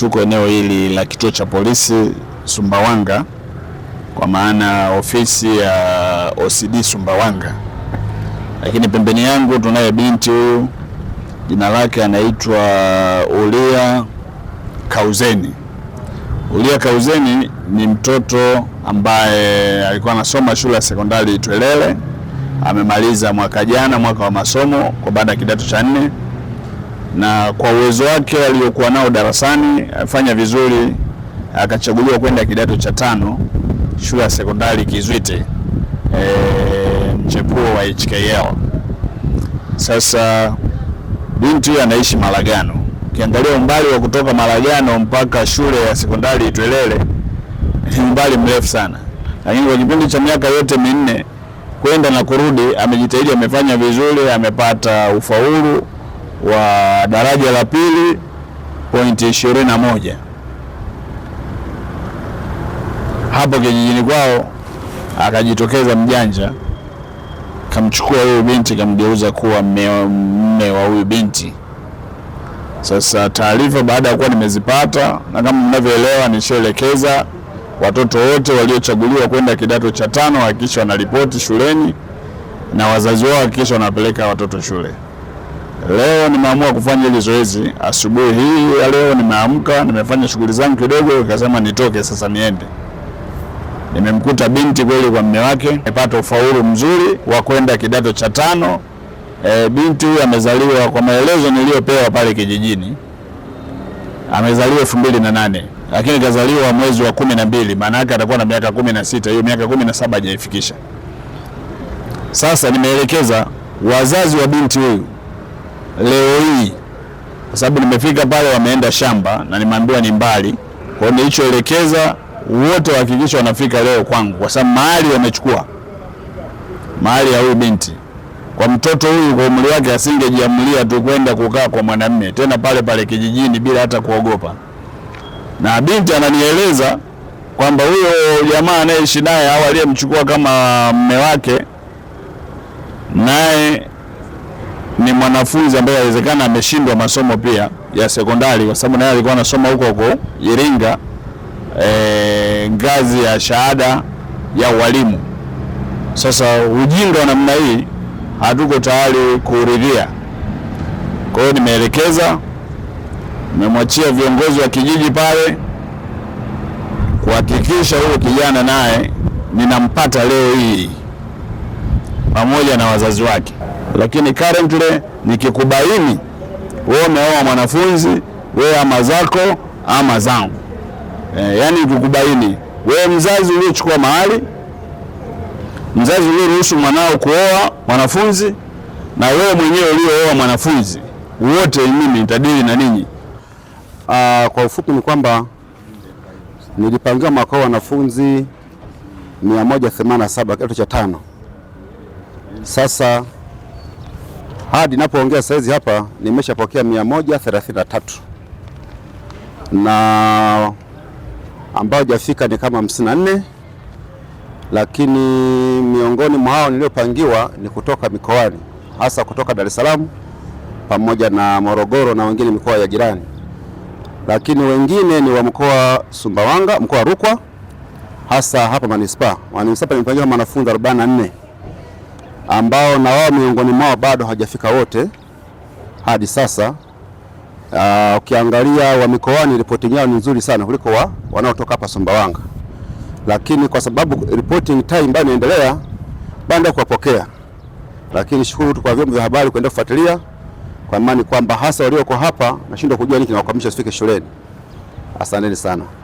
tuko eneo hili la kituo cha polisi Sumbawanga, kwa maana ofisi ya OCD Sumbawanga, lakini pembeni yangu tunaye binti huyu, jina lake anaitwa Ulia Kauzeni. Ulia Kauzeni ni mtoto ambaye alikuwa anasoma shule ya sekondari Itwelele, amemaliza mwaka jana mwaka wa masomo kwa baada ya kidato cha 4, na kwa uwezo wake aliokuwa nao darasani afanya vizuri, akachaguliwa kwenda kidato cha 5 shule ya sekondari Kizwite, mchepuo wa HKL. Sasa binti anaishi Malagano. Ukiangalia umbali wa kutoka Malagano mpaka shule ya sekondari Itwelele ni umbali mrefu sana, lakini kwa kipindi cha miaka yote 4 kwenda na kurudi amejitahidi, amefanya vizuri, amepata ufaulu wa daraja la 2 pointi 21. Hapo kijijini kwao akajitokeza mjanja, kamchukua huyu binti, kamgeuza kuwa mme wa huyu binti. Sasa taarifa baada ya kuwa nimezipata, na kama mnavyoelewa nishaelekeza watoto wote waliochaguliwa kwenda kidato cha 5 hakikisha wanaripoti shuleni, na wazazi wao hakikisha wanapeleka watoto shule. Leo nimeamua kufanya hili zoezi asubuhi hii ya leo. Nimeamka, nimefanya shughuli zangu kidogo, nikasema nitoke sasa niende. Nimemkuta binti kweli kwa mume wake, amepata ufaulu mzuri wa kwenda kidato cha 5. Binti huyu amezaliwa, kwa maelezo niliyopewa pale kijijini, amezaliwa 2008, lakini kazaliwa mwezi wa 12, maana yake atakuwa na miaka 16. Hiyo miaka 17 hajaifikisha. Sasa nimeelekeza wazazi wa binti huyu leo hii, kwa sababu nimefika pale wameenda shamba na nimeambiwa ni mbali, kwa hiyo nilichoelekeza wote wahakikisha wanafika leo kwangu, kwa sababu mahali wamechukua mahali ya huyu binti. Kwa mtoto huyu kwa umri wake asingejiamulia tu kwenda kukaa kwa mwanamume tena pale pale kijijini bila hata kuogopa. Na binti ananieleza kwamba huyo jamaa anayeishi naye au aliyemchukua kama mume wake naye ni mwanafunzi ambaye inawezekana ameshindwa masomo pia ya sekondari, kwa sababu naye alikuwa anasoma huko Iringa, ngazi ya shahada ya ualimu. Sasa ujinga wa namna hii hatuko tayari kuridhia. Kwa hiyo nimeelekeza, nimemwachia viongozi wa kijiji pale kuhakikisha huyo kijana naye ninampata leo hii pamoja na wazazi wake. Lakini currently nikikubaini wewe umeoa mwanafunzi, wewe ama zako ama zangu, yani nikikubaini wewe mzazi uliochukua mahali, mzazi ulioruhusu mwanao kuoa mwanafunzi, na wewe mwenyewe uliooa mwanafunzi, wote mimi nitadili na ninyi. Kwa ufupi ni kwamba nilipangiwa mwaka wa wanafunzi 187 kidato cha 5. Sasa hadi napoongea saizi hapa nimeshapokea 133, na ambao hajafika ni kama 54, lakini miongoni mwa hao niliopangiwa ni kutoka mikoani, hasa kutoka Dar es Salaam pamoja na Morogoro na wengine mikoa ya jirani, lakini wengine ni wa mkoa Sumbawanga, mkoa wa Rukwa, hasa hapa manispaa. Nimepangiwa wanafunzi 44 ambao na wao miongoni mwao bado hawajafika wote hadi sasa. Ukiangalia wa mikoani reporting yao ni nzuri sana kuliko wanaotoka hapa Sumbawanga, lakini kwa sababu reporting time bado inaendelea, bado kuwapokea. Lakini shukuru tu kwa vyombo vya habari kuendelea kufuatilia, kwa imani kwamba hasa walioko hapa nashindwa kujua nini kinawakwamisha sifike shuleni. Asanteni sana.